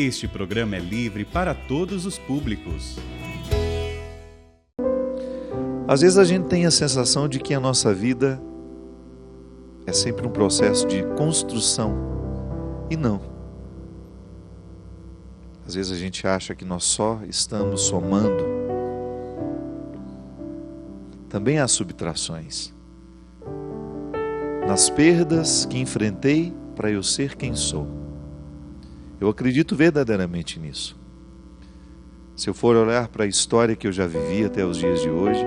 Este programa é livre para todos os públicos. Às vezes a gente tem a sensação de que a nossa vida é sempre um processo de construção. E não. Às vezes a gente acha que nós só estamos somando. Também há subtrações. Nas perdas que enfrentei para eu ser quem sou. Eu acredito verdadeiramente nisso. Se eu for olhar para a história que eu já vivi até os dias de hoje,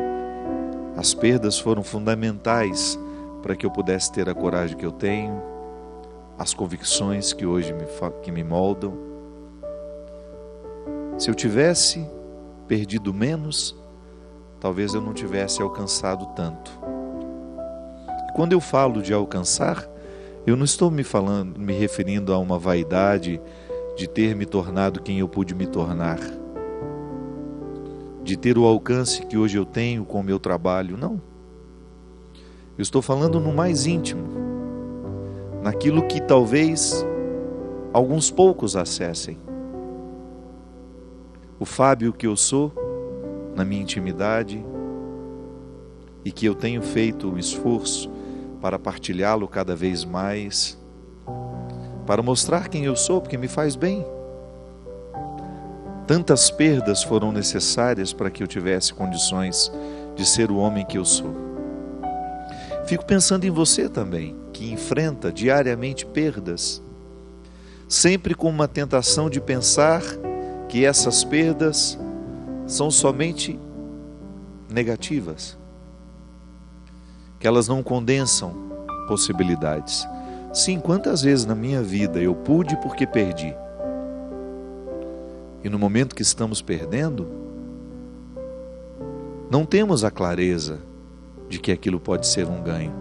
as perdas foram fundamentais para que eu pudesse ter a coragem que eu tenho, as convicções que hoje me moldam. Se eu tivesse perdido menos, talvez eu não tivesse alcançado tanto. Quando eu falo de alcançar, eu não estou me referindo a uma vaidade de ter me tornado quem eu pude me tornar, de ter o alcance que hoje eu tenho com o meu trabalho, não. Eu estou falando no mais íntimo, naquilo que talvez alguns poucos acessem. O Fábio que eu sou, na minha intimidade, e que eu tenho feito um esforço para partilhá-lo cada vez mais, para mostrar quem eu sou, porque me faz bem. Tantas perdas foram necessárias para que eu tivesse condições de ser o homem que eu sou. Fico pensando em você também, que enfrenta diariamente perdas, sempre com uma tentação de pensar que essas perdas são somente negativas, que elas não condensam possibilidades. Sim, quantas vezes na minha vida eu pude porque perdi. E no momento que estamos perdendo, não temos a clareza de que aquilo pode ser um ganho.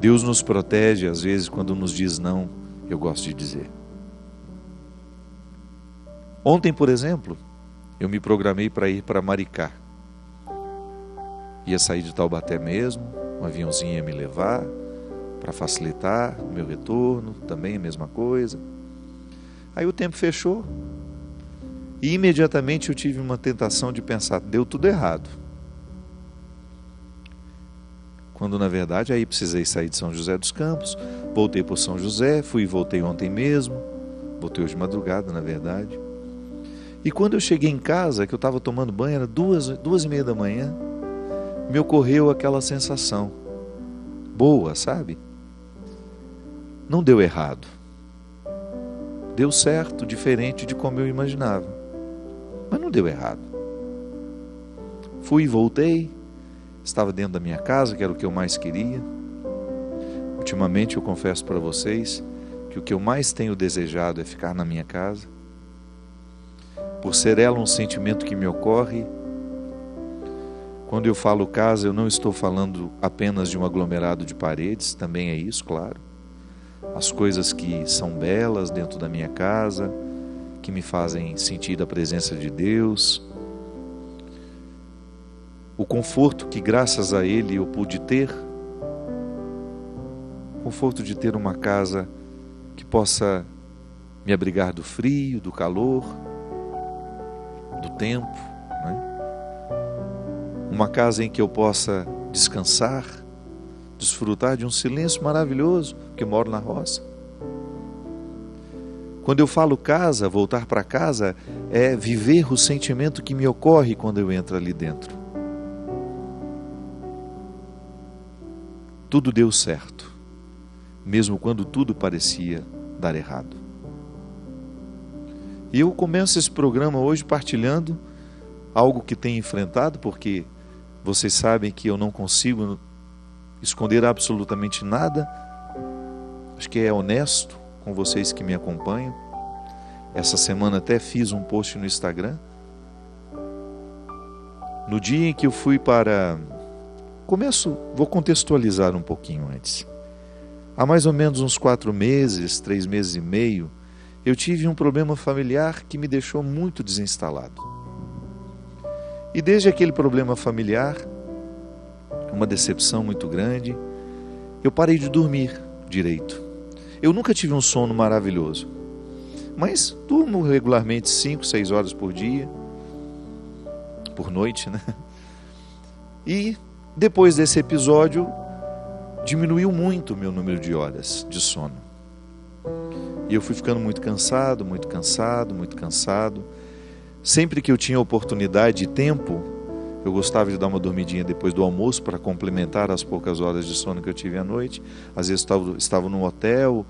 Deus nos protege às vezes quando nos diz não, eu gosto de dizer. Ontem, por exemplo, eu me programei para ir para Maricá. Ia sair de Taubaté mesmo, um aviãozinho ia me levar para facilitar o meu retorno, também a mesma coisa. Aí o tempo fechou e imediatamente eu tive uma tentação de pensar, deu tudo errado. Quando na verdade aí precisei sair de São José dos Campos, voltei por São José, fui e voltei ontem mesmo, voltei hoje de madrugada na verdade. E quando eu cheguei em casa, que eu estava tomando banho, era 2h30 da manhã, me ocorreu aquela sensação boa, sabe? Não deu errado. Deu certo, diferente de como eu imaginava. Mas não deu errado. Fui e voltei, estava dentro da minha casa, que era o que eu mais queria. Ultimamente eu confesso para vocês que o que eu mais tenho desejado é ficar na minha casa. Por ser ela um sentimento que me ocorre. Quando eu falo casa, eu não estou falando apenas de um aglomerado de paredes, também é isso, claro. As coisas que são belas dentro da minha casa, que me fazem sentir a presença de Deus. O conforto que graças a Ele eu pude ter. O conforto de ter uma casa que possa me abrigar do frio, do calor, do tempo, né? Uma casa em que eu possa descansar, desfrutar de um silêncio maravilhoso, porque moro na roça. Quando eu falo casa, voltar para casa, é viver o sentimento que me ocorre quando eu entro ali dentro. Tudo deu certo, mesmo quando tudo parecia dar errado. E eu começo esse programa hoje partilhando algo que tenho enfrentado, porque vocês sabem que eu não consigo esconder absolutamente nada. Acho que é honesto com vocês que me acompanham. Essa semana até fiz um post no Instagram. No dia em que eu fui para... Vou contextualizar um pouquinho antes. Há mais ou menos uns 4 meses, 3 meses e meio, eu tive um problema familiar que me deixou muito desinstalado. E desde aquele problema familiar, uma decepção muito grande, eu parei de dormir direito. Eu nunca tive um sono maravilhoso. mas durmo regularmente 5, 6 horas por dia, por noite, né? E depois desse episódio, diminuiu muito o meu número de horas de sono. E eu fui ficando muito cansado, muito cansado, muito cansado. Sempre que eu tinha oportunidade e tempo, eu gostava de dar uma dormidinha depois do almoço para complementar as poucas horas de sono que eu tive à noite. Às vezes estava num hotel,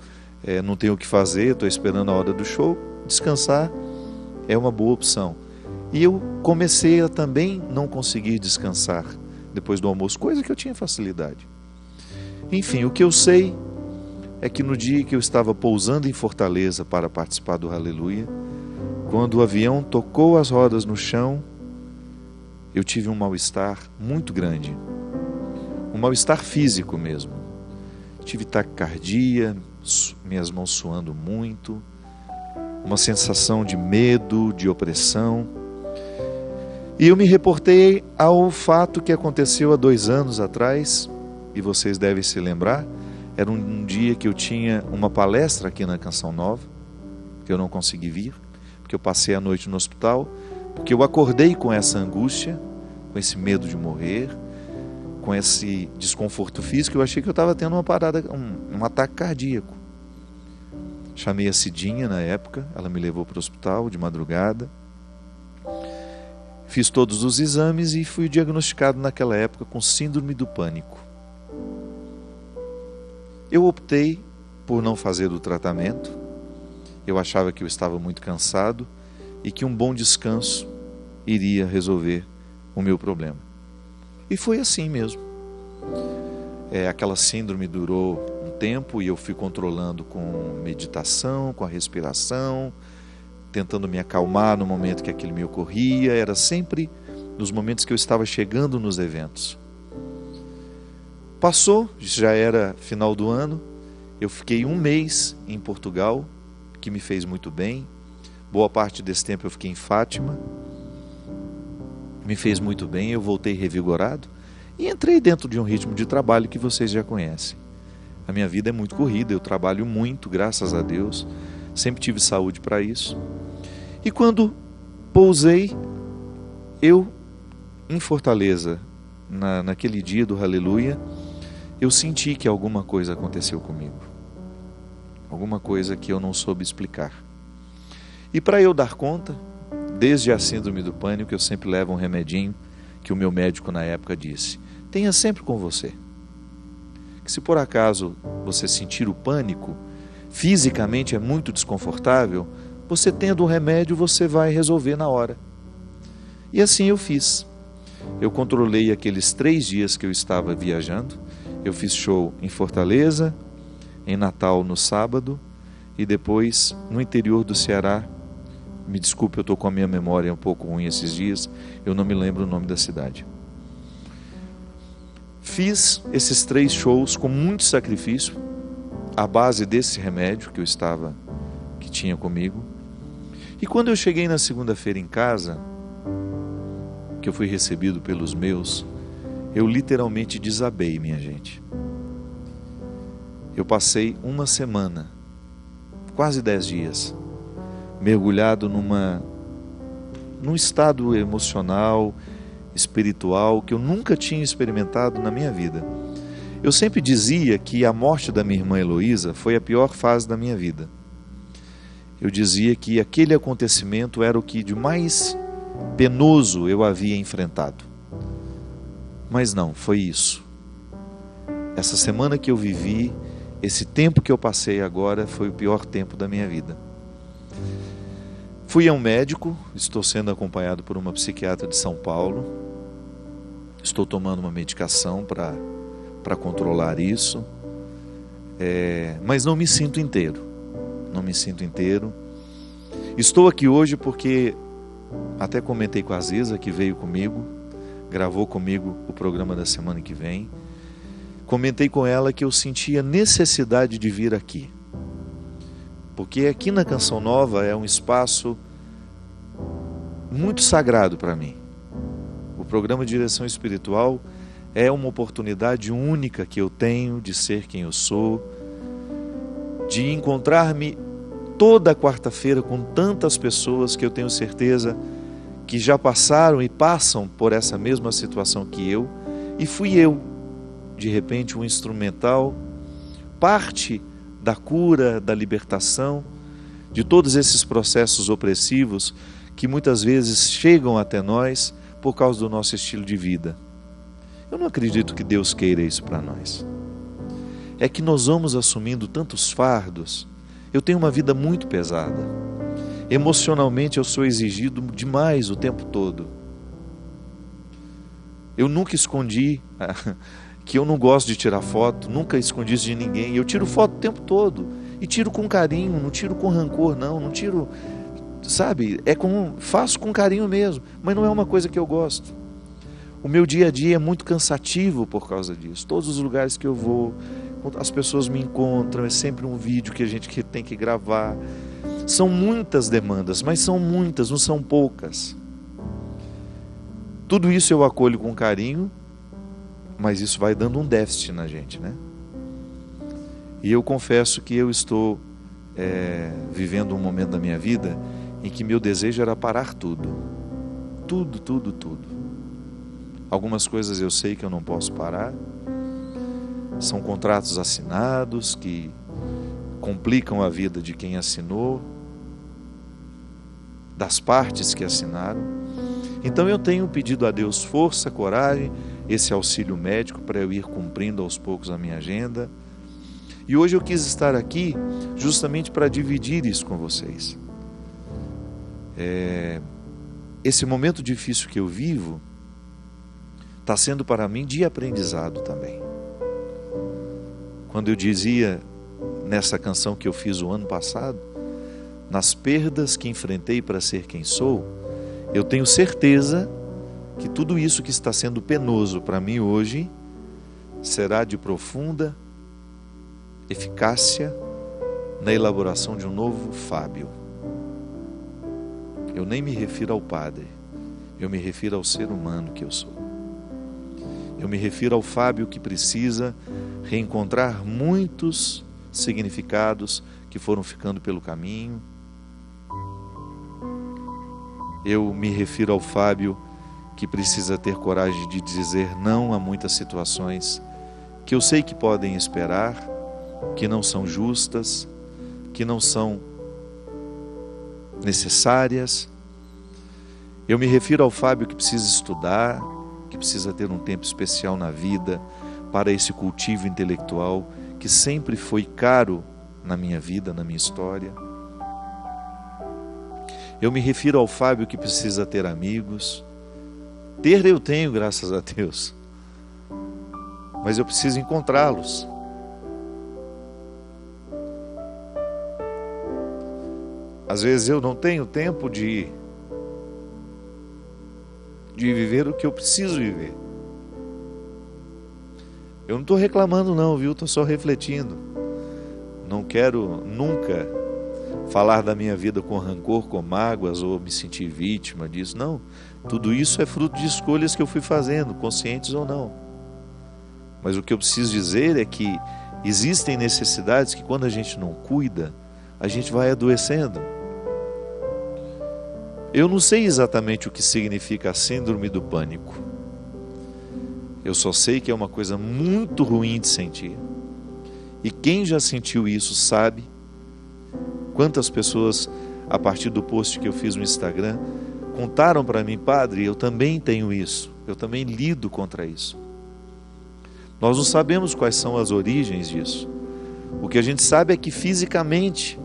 não tenho o que fazer, estou esperando a hora do show. Descansar é uma boa opção. E eu comecei a também não conseguir descansar depois do almoço, coisa que eu tinha facilidade. Enfim, o que eu sei é que no dia que eu estava pousando em Fortaleza para participar do Aleluia, quando o avião tocou as rodas no chão, eu tive um mal-estar muito grande. Um mal-estar físico mesmo. Tive taquicardia, minhas mãos suando muito, uma sensação de medo, de opressão. E eu me reportei ao fato que aconteceu há 2 anos atrás, e vocês devem se lembrar, era um dia que eu tinha uma palestra aqui na Canção Nova, que eu não consegui vir, porque eu passei a noite no hospital, porque eu acordei com essa angústia, com esse medo de morrer, com esse desconforto físico. Eu achei que eu estava tendo uma parada, um ataque cardíaco. Chamei a Cidinha na época, ela me levou para o hospital de madrugada, fiz todos os exames e fui diagnosticado naquela época com síndrome do pânico. Eu optei por não fazer o tratamento. Eu achava que eu estava muito cansado e que um bom descanso iria resolver o meu problema. E foi assim mesmo. Aquela síndrome durou um tempo e eu fui controlando com meditação, com a respiração, tentando me acalmar no momento que aquilo me ocorria. Era sempre nos momentos que eu estava chegando nos eventos. Passou, já era final do ano, eu fiquei 1 mês em Portugal, que me fez muito bem. Boa parte desse tempo eu fiquei em Fátima, me fez muito bem, eu voltei revigorado e entrei dentro de um ritmo de trabalho que vocês já conhecem. A minha vida é muito corrida, eu trabalho muito, graças a Deus, sempre tive saúde para isso. E quando pousei, eu em Fortaleza, naquele dia do Aleluia, eu senti que alguma coisa aconteceu comigo. Alguma coisa que eu não soube explicar. E para eu dar conta, desde a síndrome do pânico, eu sempre levo um remedinho que o meu médico na época disse: tenha sempre com você. Que se por acaso você sentir o pânico, fisicamente é muito desconfortável, você tendo um remédio, você vai resolver na hora. E assim eu fiz. Eu controlei aqueles 3 dias que eu estava viajando. Eu fiz show em Fortaleza, em Natal no sábado e depois no interior do Ceará. Me desculpe, eu estou com a minha memória um pouco ruim esses dias, eu não me lembro o nome da cidade. Fiz esses 3 shows com muito sacrifício, à base desse remédio que tinha comigo. E quando eu cheguei na segunda-feira em casa, que eu fui recebido pelos meus, eu literalmente desabei, minha gente. Eu passei 1 semana, quase 10 dias, mergulhado num estado emocional, espiritual, que eu nunca tinha experimentado na minha vida. Eu sempre dizia que a morte da minha irmã Heloísa foi a pior fase da minha vida. Eu dizia que aquele acontecimento era o que de mais penoso eu havia enfrentado. Mas não, foi isso. Essa semana que eu vivi, esse tempo que eu passei agora, foi o pior tempo da minha vida. Fui a um médico, estou sendo acompanhado por uma psiquiatra de São Paulo. Estou tomando uma medicação para controlar isso. Mas não me sinto inteiro. Não me sinto inteiro. Estou aqui hoje porque até comentei com a Aziza, que veio comigo, gravou comigo o programa da semana que vem. Comentei com ela que eu sentia necessidade de vir aqui, porque aqui na Canção Nova é um espaço muito sagrado para mim. O programa de Direção Espiritual é uma oportunidade única que eu tenho de ser quem eu sou, de encontrar-me toda quarta-feira com tantas pessoas que eu tenho certeza que já passaram e passam por essa mesma situação que eu, e fui eu, de repente, um instrumental, parte da cura, da libertação, de todos esses processos opressivos que muitas vezes chegam até nós por causa do nosso estilo de vida. Eu não acredito que Deus queira isso para nós. É que nós vamos assumindo tantos fardos. Eu tenho uma vida muito pesada. Emocionalmente eu sou exigido demais o tempo todo. Eu nunca escondi que eu não gosto de tirar foto, nunca escondi isso de ninguém. Eu tiro foto o tempo todo. E tiro com carinho, não tiro com rancor, não tiro, sabe? Faço com carinho mesmo, mas não é uma coisa que eu gosto. O meu dia a dia é muito cansativo por causa disso. Todos os lugares que eu vou, as pessoas me encontram, é sempre um vídeo que a gente tem que gravar. São muitas demandas, mas são muitas, não são poucas. Tudo isso eu acolho com carinho, mas isso vai dando um déficit na gente, né? E eu confesso que eu estou vivendo um momento da minha vida em que meu desejo era parar tudo. Tudo. Algumas coisas eu sei que eu não posso parar. São contratos assinados que complicam a vida de quem assinou, das partes que assinaram. Então eu tenho pedido a Deus força, coragem, esse auxílio médico para eu ir cumprindo aos poucos a minha agenda. E hoje eu quis estar aqui justamente para dividir isso com vocês. Esse momento difícil que eu vivo está sendo para mim de aprendizado também. Quando eu dizia nessa canção que eu fiz o ano passado, nas perdas que enfrentei para ser quem sou, eu tenho certeza que tudo isso que está sendo penoso para mim hoje será de profunda eficácia na elaboração de um novo Fábio. Eu nem me refiro ao Padre, eu me refiro ao ser humano que eu sou. Eu me refiro ao Fábio que precisa reencontrar muitos significados que foram ficando pelo caminho. Eu me refiro ao Fábio que precisa ter coragem de dizer não a muitas situações que eu sei que podem esperar, que não são justas, que não são necessárias. Eu me refiro ao Fábio que precisa estudar, que precisa ter um tempo especial na vida para esse cultivo intelectual que sempre foi caro na minha vida, na minha história. Eu me refiro ao Fábio que precisa ter amigos. Ter eu tenho, graças a Deus, mas eu preciso encontrá-los. Às vezes eu não tenho tempo de viver o que eu preciso viver. Eu não estou reclamando não, viu? Estou só refletindo. Não quero nunca falar da minha vida com rancor, com mágoas ou me sentir vítima disso. Não, tudo isso é fruto de escolhas que eu fui fazendo, conscientes ou não. Mas o que eu preciso dizer é que existem necessidades que quando a gente não cuida, a gente vai adoecendo. Eu não sei exatamente o que significa a síndrome do pânico. Eu só sei que é uma coisa muito ruim de sentir. E quem já sentiu isso sabe quantas pessoas, a partir do post que eu fiz no Instagram, contaram para mim: padre, eu também tenho isso, eu também lido contra isso. Nós não sabemos quais são as origens disso. O que a gente sabe é que fisicamente,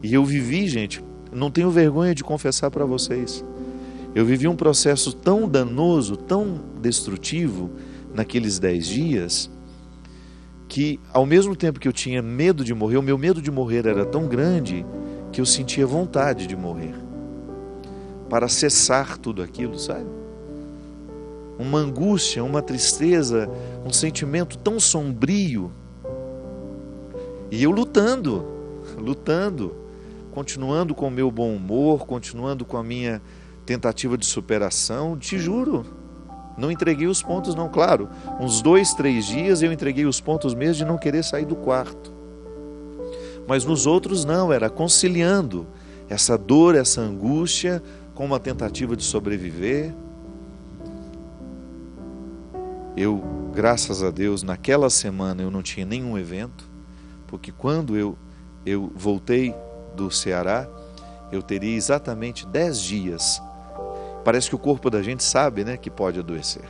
e eu vivi, gente, não tenho vergonha de confessar para vocês, eu vivi um processo tão danoso, tão destrutivo naqueles 10 dias, que ao mesmo tempo que eu tinha medo de morrer, o meu medo de morrer era tão grande que eu sentia vontade de morrer, para cessar tudo aquilo, sabe? Uma angústia, uma tristeza, um sentimento tão sombrio, e eu lutando, continuando com o meu bom humor, continuando com a minha tentativa de superação. Te juro, não entreguei os pontos não, claro, uns 2, 3 dias eu entreguei os pontos mesmo de não querer sair do quarto, Mas nos outros não, era conciliando essa dor, essa angústia com uma tentativa de sobreviver. Eu, graças a Deus, naquela semana eu não tinha nenhum evento, porque quando eu voltei do Ceará, eu teria exatamente 10 dias. Parece que o corpo da gente sabe, né, que pode adoecer.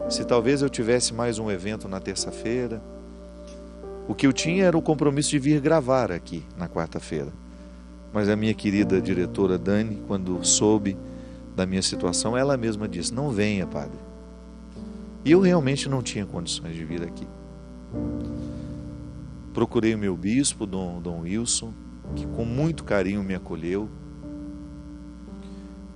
Se talvez eu tivesse mais um evento na terça-feira, o que eu tinha era o compromisso de vir gravar aqui na quarta-feira. Mas a minha querida diretora Dani, quando soube da minha situação, ela mesma disse: não venha, padre. E eu realmente não tinha condições de vir aqui. Procurei o meu bispo, Dom Wilson, que com muito carinho me acolheu.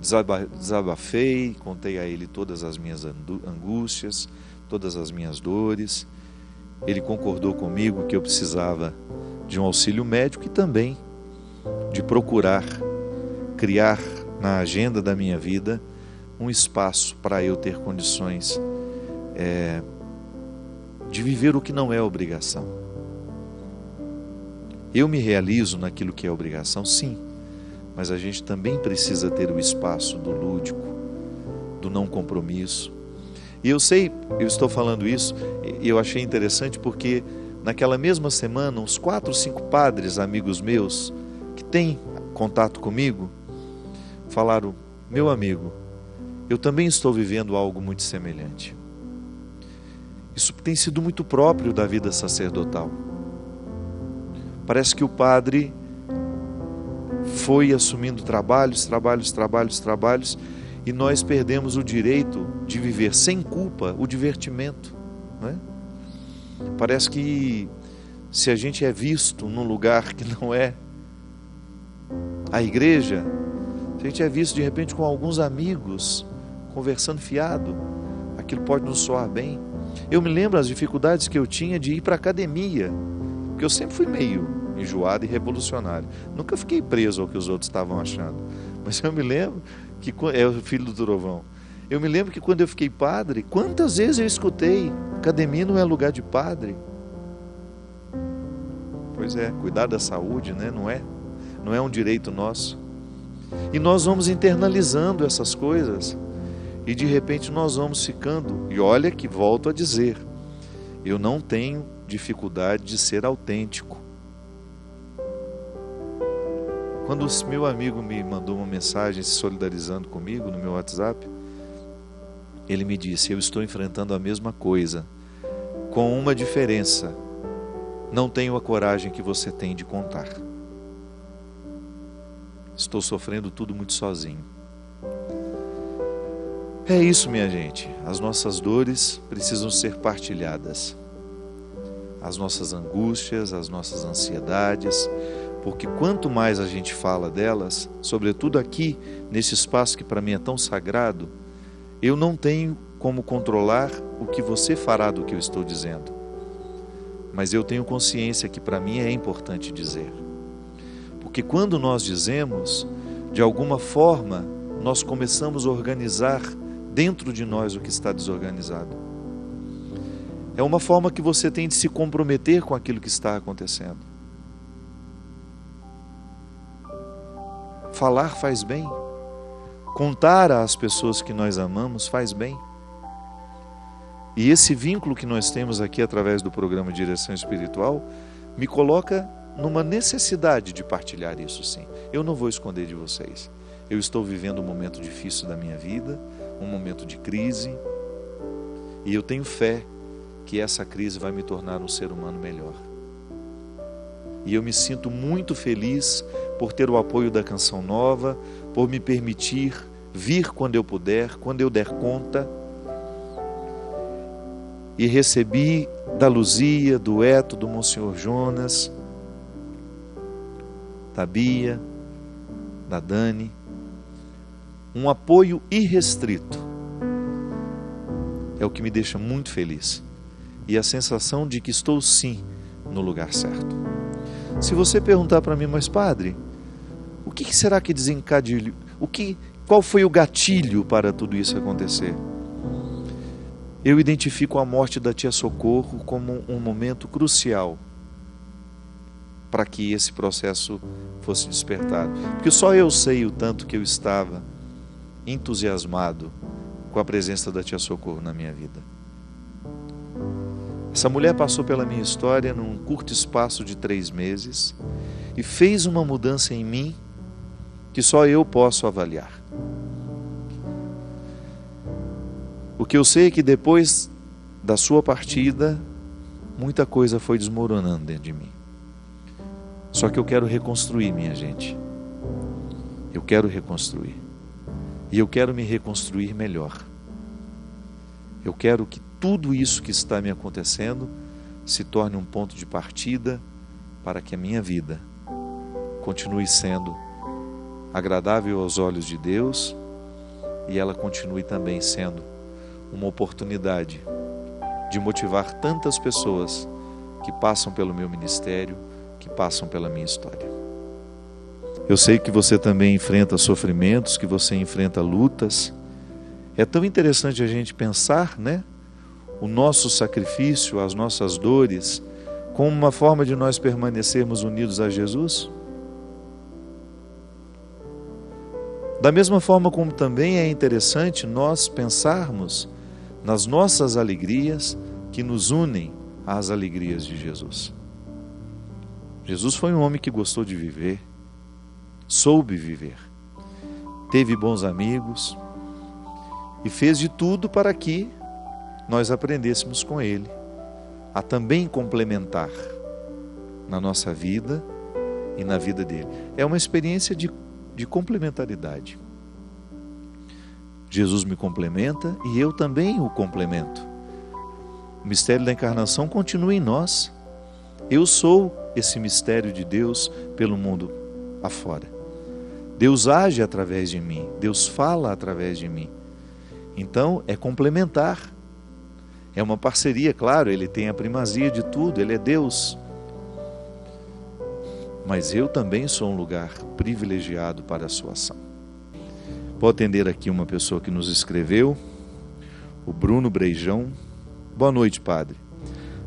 Desabafei, contei a ele todas as minhas angústias, todas as minhas dores. Ele concordou comigo que eu precisava de um auxílio médico e também de procurar criar na agenda da minha vida um espaço para eu ter condições de viver o que não é obrigação. Eu me realizo naquilo que é obrigação, sim, mas a gente também precisa ter o espaço do lúdico, do não compromisso. E eu sei, eu estou falando isso, e eu achei interessante porque naquela mesma semana, uns 4 ou 5 padres amigos meus, que têm contato comigo, falaram: meu amigo, eu também estou vivendo algo muito semelhante. Isso tem sido muito próprio da vida sacerdotal. Parece que o padre foi assumindo trabalhos, e nós perdemos o direito de viver sem culpa o divertimento, não é? Parece que se a gente é visto num lugar que não é a igreja, se a gente é visto de repente com alguns amigos conversando fiado, aquilo pode nos soar bem. Eu me lembro as dificuldades que eu tinha de ir para a academia, porque eu sempre fui meio enjoado e revolucionário. Nunca fiquei preso ao que os outros estavam achando. Mas eu me lembro que, é o filho do trovão, eu me lembro que quando eu fiquei padre, quantas vezes eu escutei: academia não é lugar de padre. Pois é, cuidar da saúde, né? Não é um direito nosso. E nós vamos internalizando essas coisas e de repente nós vamos ficando, e olha que volto a dizer, eu não tenho dificuldade de ser autêntico. Quando esse meu amigo me mandou uma mensagem se solidarizando comigo no meu WhatsApp, ele me disse: eu estou enfrentando a mesma coisa, com uma diferença, não tenho a coragem que você tem de contar. Estou sofrendo tudo muito sozinho. É isso, minha gente, as nossas dores precisam ser partilhadas, as nossas angústias, as nossas ansiedades, porque quanto mais a gente fala delas, sobretudo aqui, nesse espaço que para mim é tão sagrado, eu não tenho como controlar o que você fará do que eu estou dizendo. Mas eu tenho consciência que para mim é importante dizer. Porque quando nós dizemos, de alguma forma, nós começamos a organizar dentro de nós o que está desorganizado. É uma forma que você tem de se comprometer com aquilo que está acontecendo. Falar faz bem. Contar às pessoas que nós amamos faz bem. E esse vínculo que nós temos aqui através do programa Direção Espiritual me coloca numa necessidade de partilhar isso, sim. Eu não vou esconder de vocês. Eu estou vivendo um momento difícil da minha vida, um momento de crise, e eu tenho fé que essa crise vai me tornar um ser humano melhor. E eu me sinto muito feliz por ter o apoio da Canção Nova, por me permitir vir quando eu puder, quando eu der conta. E recebi da Luzia, do Eto, do Monsenhor Jonas, da Bia, da Dani, um apoio irrestrito. É o que me deixa muito feliz. E a sensação de que estou sim no lugar certo. Se você perguntar para mim: mas padre, o que será que desencadeou? Qual foi o gatilho para tudo isso acontecer? Eu identifico a morte da tia Socorro como um momento crucial para que esse processo fosse despertado. Porque só eu sei o tanto que eu estava entusiasmado com a presença da Tia Socorro na minha vida. Essa mulher passou pela minha história num curto espaço de 3 meses e fez uma mudança em mim que só eu posso avaliar. O que eu sei é que depois da sua partida, muita coisa foi desmoronando dentro de mim. Só que eu quero reconstruir, minha gente. Eu quero reconstruir. E eu quero me reconstruir melhor. Eu quero que tudo isso que está me acontecendo se torne um ponto de partida para que a minha vida continue sendo agradável aos olhos de Deus e ela continue também sendo uma oportunidade de motivar tantas pessoas que passam pelo meu ministério, que passam pela minha história. Eu sei que você também enfrenta sofrimentos, que você enfrenta lutas. É tão interessante a gente pensar, né? O nosso sacrifício, as nossas dores, como uma forma de nós permanecermos unidos a Jesus. Da mesma forma como também é interessante nós pensarmos nas nossas alegrias que nos unem às alegrias de Jesus. Jesus foi um homem que gostou de viver, soube viver, teve bons amigos e fez de tudo para que nós aprendêssemos com ele a também complementar na nossa vida e na vida dele. É uma experiência de complementaridade. Jesus me complementa e eu também o complemento. O mistério da encarnação continua em nós. Eu sou esse mistério de Deus pelo mundo afora. Deus age através de mim, Deus fala através de mim. Então é complementar. É uma parceria, claro, ele tem a primazia de tudo, ele é Deus. Mas eu também sou um lugar privilegiado para a sua ação. Vou atender aqui uma pessoa que nos escreveu, o Bruno Breijão. Boa noite, padre.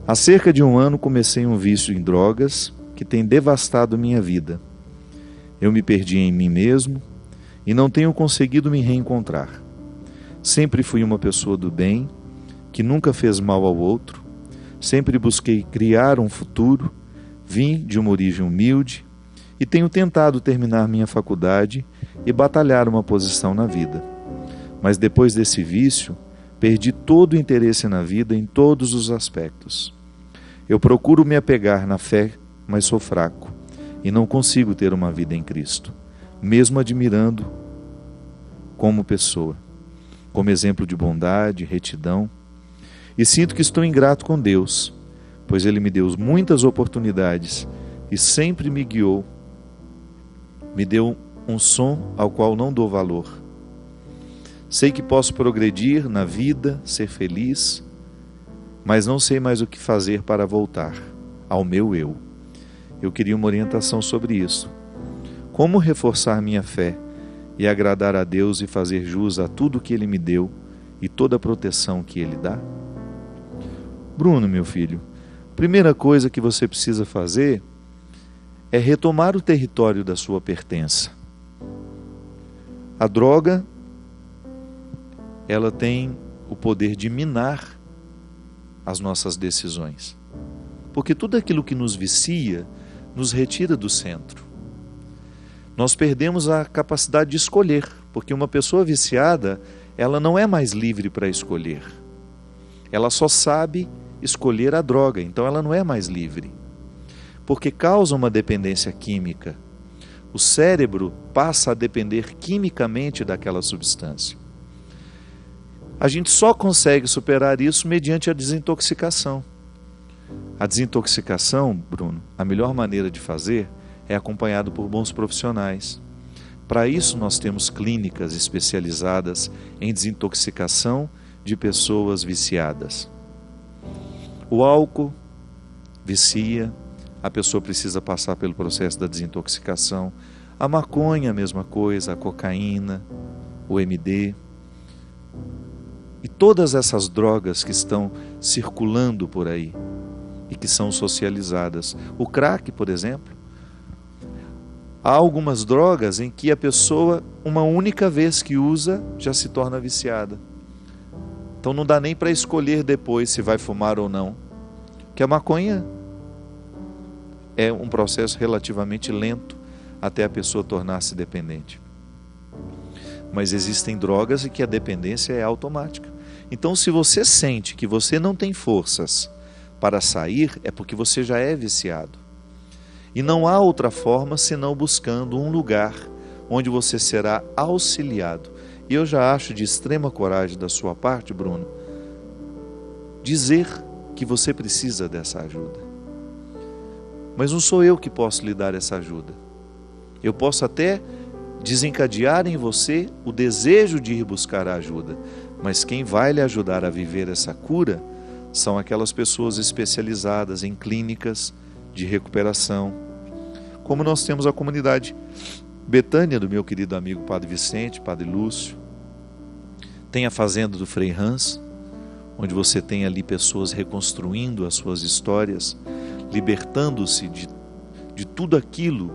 Há cerca de 1 ano comecei um vício em drogas que tem devastado minha vida. Eu me perdi em mim mesmo e não tenho conseguido me reencontrar. Sempre fui uma pessoa do bem, que nunca fez mal ao outro. Sempre busquei criar um futuro. Vim de uma origem humilde e tenho tentado terminar minha faculdade e batalhar uma posição na vida. Mas depois desse vício, perdi todo o interesse na vida em todos os aspectos. Eu procuro me apegar na fé, mas sou fraco e não consigo ter uma vida em Cristo, mesmo admirando como pessoa, como exemplo de bondade, retidão, e sinto que estou ingrato com Deus, pois Ele me deu muitas oportunidades e sempre me guiou, me deu um som ao qual não dou valor. Sei que posso progredir na vida, ser feliz, mas não sei mais o que fazer para voltar ao meu eu. Eu queria uma orientação sobre isso. Como reforçar minha fé e agradar a Deus e fazer jus a tudo que Ele me deu e toda a proteção que Ele dá? Bruno, meu filho, primeira coisa que você precisa fazer é retomar o território da sua pertença. A droga, ela tem o poder de minar as nossas decisões. Porque tudo aquilo que nos vicia, nos retira do centro. Nós perdemos a capacidade de escolher, porque uma pessoa viciada, ela não é mais livre para escolher. Ela só sabe escolher a droga, então ela não é mais livre. Porque causa uma dependência química. O cérebro passa a depender quimicamente daquela substância. A gente só consegue superar isso mediante a desintoxicação. A desintoxicação, Bruno, a melhor maneira de fazer é acompanhado por bons profissionais. Para isso nós temos clínicas especializadas em desintoxicação de pessoas viciadas. O álcool vicia, a pessoa precisa passar pelo processo da desintoxicação. A maconha, a mesma coisa, a cocaína, o MD. E todas essas drogas que estão circulando por aí, e que são socializadas. O crack, por exemplo. Há algumas drogas em que a pessoa, uma única vez que usa, já se torna viciada. Então não dá nem para escolher depois se vai fumar ou não. Que a maconha é um processo relativamente lento até a pessoa tornar-se dependente. Mas existem drogas em que a dependência é automática. Então, se você sente que você não tem forças para sair, é porque você já é viciado. E não há outra forma senão buscando um lugar onde você será auxiliado. E eu já acho de extrema coragem da sua parte, Bruno, dizer que você precisa dessa ajuda. Mas não sou eu que posso lhe dar essa ajuda. Eu posso até desencadear em você o desejo de ir buscar a ajuda, mas quem vai lhe ajudar a viver essa cura são aquelas pessoas especializadas em clínicas de recuperação, como nós temos a comunidade Betânia do meu querido amigo Padre Vicente, Padre Lúcio, tem a Fazenda do Frei Hans, onde você tem ali pessoas reconstruindo as suas histórias, libertando-se de tudo aquilo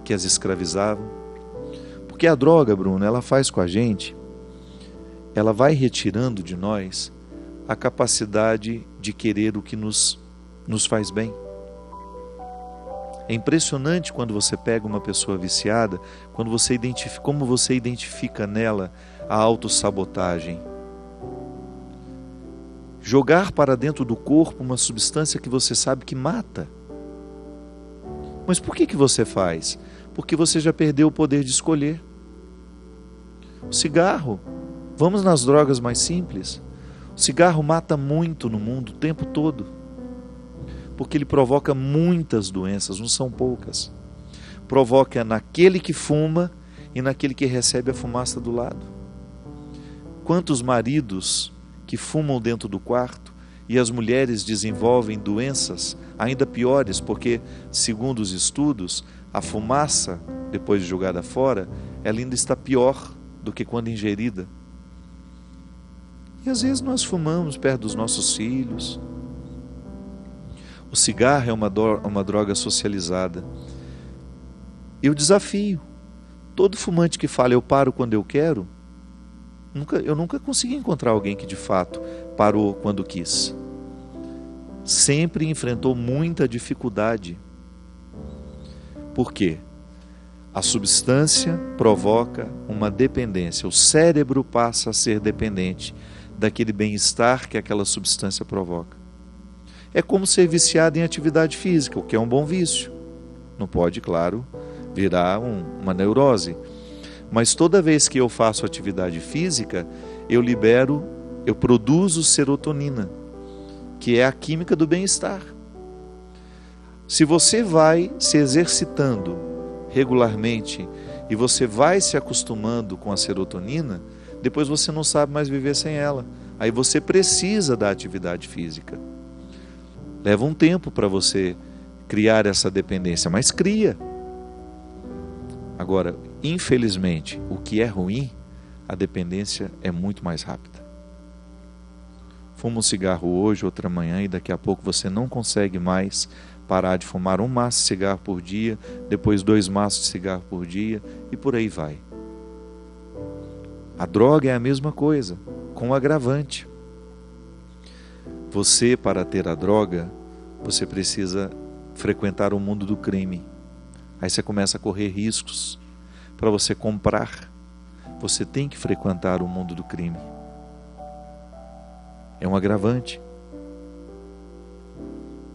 que as escravizavam. Porque a droga, Bruno, ela faz com a gente, ela vai retirando de nós a capacidade de querer o que nos faz bem. É impressionante quando você pega uma pessoa viciada, como você identifica nela a autossabotagem. Jogar para dentro do corpo uma substância que você sabe que mata. Mas por que você faz? Porque você já perdeu o poder de escolher. O cigarro, vamos nas drogas mais simples. O cigarro mata muito no mundo o tempo todo, porque ele provoca muitas doenças, não são poucas. Provoca naquele que fuma e naquele que recebe a fumaça do lado. Quantos maridos que fumam dentro do quarto e as mulheres desenvolvem doenças ainda piores, porque, segundo os estudos, a fumaça, depois de jogada fora, ela ainda está pior do que quando ingerida. E às vezes nós fumamos perto dos nossos filhos. O cigarro é uma droga socializada. Eu desafio todo fumante que fala eu paro quando eu quero. Eu nunca consegui encontrar alguém que de fato parou quando quis. Sempre enfrentou muita dificuldade. Por quê? A substância provoca uma dependência. O cérebro passa a ser dependente daquele bem-estar que aquela substância provoca. É como ser viciado em atividade física, o que é um bom vício. Não pode, claro, virar uma neurose. Mas toda vez que eu faço atividade física, eu produzo serotonina, que é a química do bem-estar. Se você vai se exercitando regularmente e você vai se acostumando com a serotonina, depois você não sabe mais viver sem ela. Aí você precisa da atividade física. Leva um tempo para você criar essa dependência, mas cria. Agora, infelizmente, o que é ruim, a dependência é muito mais rápida. Fuma um cigarro hoje, outra manhã, e daqui a pouco você não consegue mais parar de fumar um maço de cigarro por dia, depois 2 maços de cigarro por dia, e por aí vai. A droga é a mesma coisa, com agravante. Você, para ter a droga, você precisa frequentar o mundo do crime. Aí você começa a correr riscos. Para você comprar, você tem que frequentar o mundo do crime. É um agravante.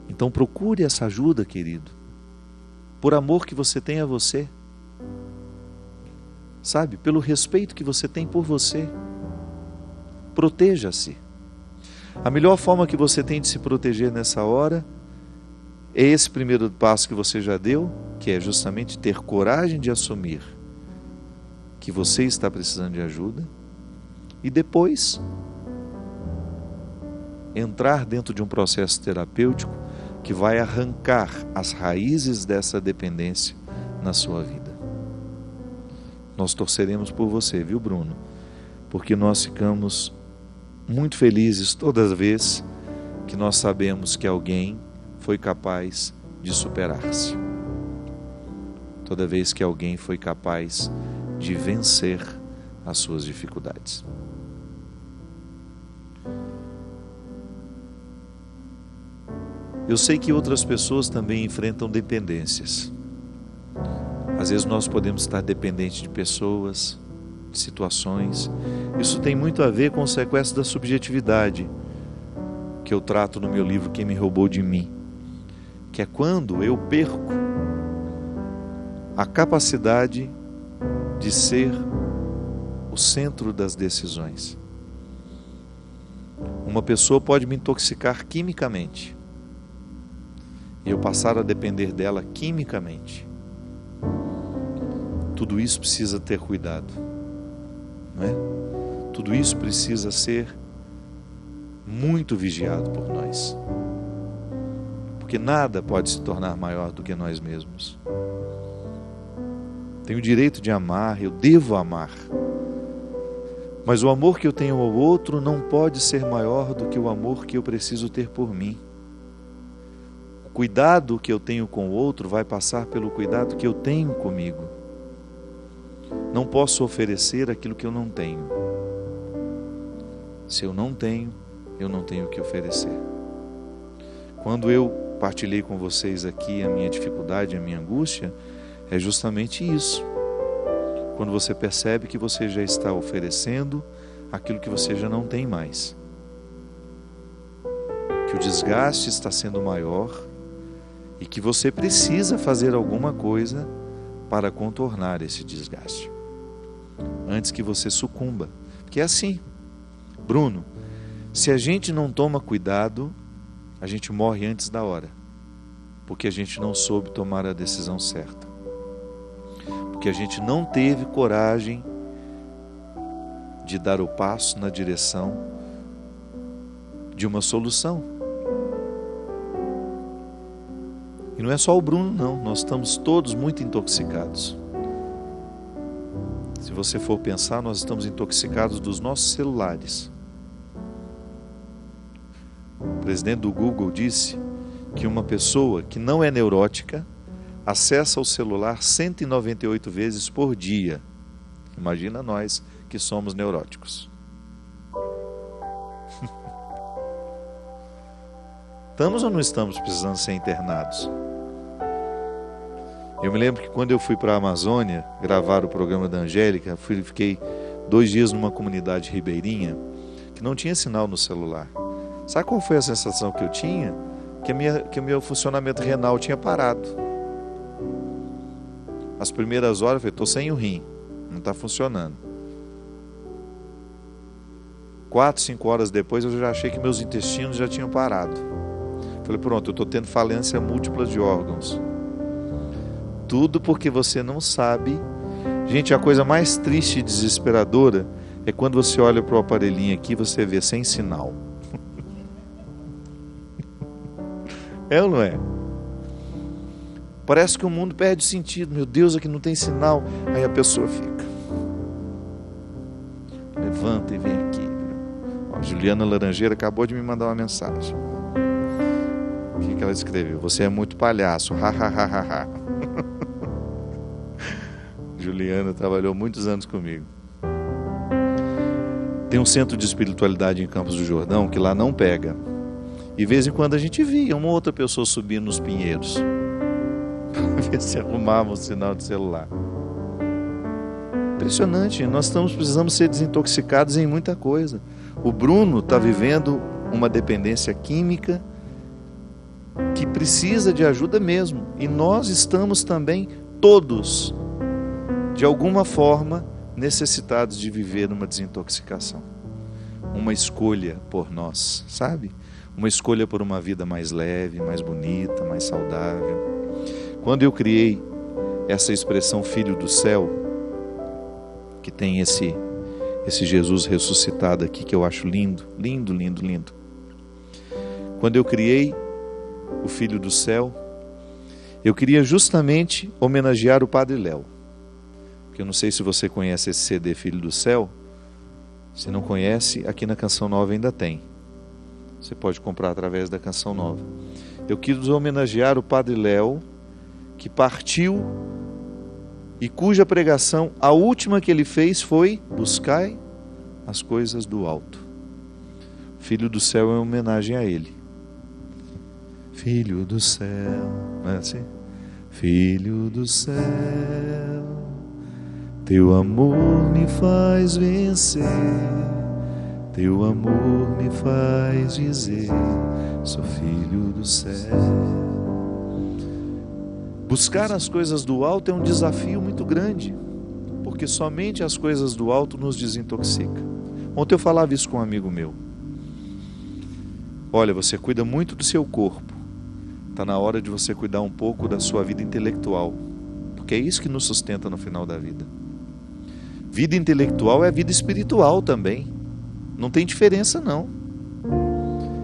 Então procure essa ajuda, querido, por amor que você tem a você. Sabe, pelo respeito que você tem por você. Proteja-se. A melhor forma que você tem de se proteger nessa hora é esse primeiro passo que você já deu, que é justamente ter coragem de assumir que você está precisando de ajuda e depois entrar dentro de um processo terapêutico que vai arrancar as raízes dessa dependência na sua vida. Nós torceremos por você, viu, Bruno? Porque nós ficamos muito felizes toda vez que nós sabemos que alguém foi capaz de superar-se. Toda vez que alguém foi capaz de vencer as suas dificuldades. Eu sei que outras pessoas também enfrentam dependências. Às vezes nós podemos estar dependentes de pessoas, de situações. Isso tem muito a ver com o sequestro da subjetividade, que eu trato no meu livro Quem Me Roubou de Mim, que é quando eu perco a capacidade de ser o centro das decisões. Uma pessoa pode me intoxicar quimicamente e eu passar a depender dela quimicamente. Tudo isso precisa ter cuidado, não é? Tudo isso precisa ser muito vigiado por nós, porque nada pode se tornar maior do que nós mesmos. Tenho o direito de amar, eu devo amar, mas o amor que eu tenho ao outro não pode ser maior do que o amor que eu preciso ter por mim. O cuidado que eu tenho com o outro vai passar pelo cuidado que eu tenho comigo. Não posso oferecer aquilo que eu não tenho. Se eu não tenho o que oferecer. Quando eu partilhei com vocês aqui a minha dificuldade, a minha angústia, é justamente isso. Quando você percebe que você já está oferecendo aquilo que você já não tem mais. Que o desgaste está sendo maior e que você precisa fazer alguma coisa para contornar esse desgaste. Antes que você sucumba. Porque é assim, Bruno, se a gente não toma cuidado, a gente morre antes da hora. Porque a gente não soube tomar a decisão certa. Porque a gente não teve coragem de dar o passo na direção de uma solução. E não é só o Bruno, não. Nós estamos todos muito intoxicados. Se você for pensar, nós estamos intoxicados dos nossos celulares. O presidente do Google disse que uma pessoa que não é neurótica acessa o celular 198 vezes por dia. Imagina nós que somos neuróticos. Estamos ou não estamos precisando ser internados? Eu me lembro que quando eu fui para a Amazônia gravar o programa da Angélica, fiquei 2 dias numa comunidade ribeirinha que não tinha sinal no celular. Sabe qual foi a sensação que eu tinha? Que o meu funcionamento renal tinha parado. As primeiras horas eu falei, estou sem o rim, não está funcionando. 4, 5 horas depois eu já achei que meus intestinos já tinham parado. Falei, pronto, eu estou tendo falência múltipla de órgãos. Tudo porque você não sabe. Gente, a coisa mais triste e desesperadora é quando você olha para o aparelhinho aqui e você vê sem sinal. É ou não é? Parece que o mundo perde sentido. Meu Deus, aqui não tem sinal. Aí a pessoa fica. Levanta e vem aqui. Ó, Juliana Laranjeira acabou de me mandar uma mensagem. O que ela escreveu? Você é muito palhaço. Ha, ha, ha, ha, ha. Juliana trabalhou muitos anos comigo. Tem um centro de espiritualidade em Campos do Jordão que lá não pega. E de vez em quando a gente via uma outra pessoa subindo nos pinheiros para ver se arrumava um sinal de celular. Impressionante, nós precisamos ser desintoxicados em muita coisa. O Bruno está vivendo uma dependência química que precisa de ajuda mesmo. E nós estamos também todos, de alguma forma, necessitados de viver uma desintoxicação. Uma escolha por nós, sabe? Uma escolha por uma vida mais leve, mais bonita, mais saudável. Quando eu criei essa expressão Filho do Céu, que tem esse Jesus ressuscitado aqui, que eu acho lindo, lindo, lindo, lindo. Quando eu criei o Filho do Céu, eu queria justamente homenagear o Padre Léo. Porque eu não sei se você conhece esse CD Filho do Céu. Se não conhece, aqui na Canção Nova ainda tem. Você pode comprar através da Canção Nova. Eu quis homenagear o Padre Léo, que partiu e cuja pregação, a última que ele fez foi: buscai as coisas do alto. Filho do céu é uma homenagem a ele. Filho do céu, não é assim? Filho do céu, teu amor me faz vencer, teu amor me faz dizer, sou filho do céu. Buscar as coisas do alto é um desafio muito grande, porque somente as coisas do alto nos desintoxicam. Ontem eu falava isso com um amigo meu. Olha, você cuida muito do seu corpo, está na hora de você cuidar um pouco da sua vida intelectual, porque é isso que nos sustenta no final da vida. Vida intelectual é vida espiritual também, não tem diferença não.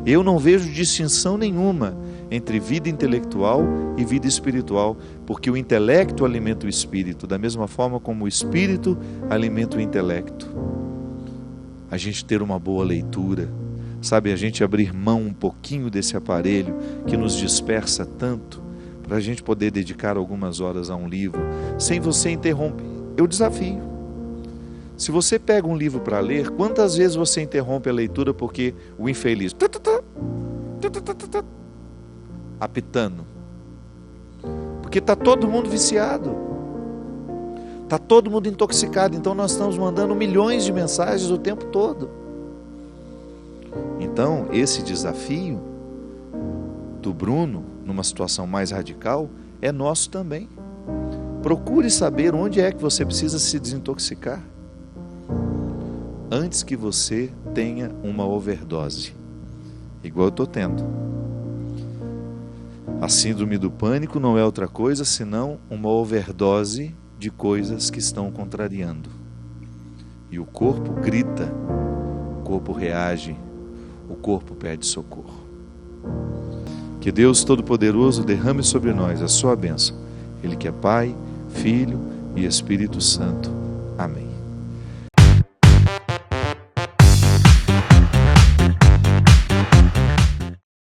Eu não vejo distinção nenhuma entre vida intelectual e vida espiritual, porque o intelecto alimenta o espírito, da mesma forma como o espírito alimenta o intelecto. A gente ter uma boa leitura, sabe, a gente abrir mão um pouquinho desse aparelho que nos dispersa tanto, para a gente poder dedicar algumas horas a um livro, sem você interromper. Eu desafio. Se você pega um livro para ler, quantas vezes você interrompe a leitura porque o infeliz apitando? Porque está todo mundo viciado, está todo mundo intoxicado, então nós estamos mandando milhões de mensagens o tempo todo. Então, esse desafio do Bruno, numa situação mais radical, é nosso também. Procure saber onde é que você precisa se desintoxicar, antes que você tenha uma overdose, igual eu estou tendo. A síndrome do pânico não é outra coisa senão uma overdose de coisas que estão contrariando. E o corpo grita, o corpo reage, o corpo pede socorro. Que Deus Todo-Poderoso derrame sobre nós a sua bênção. Ele que é Pai, Filho e Espírito Santo. Amém.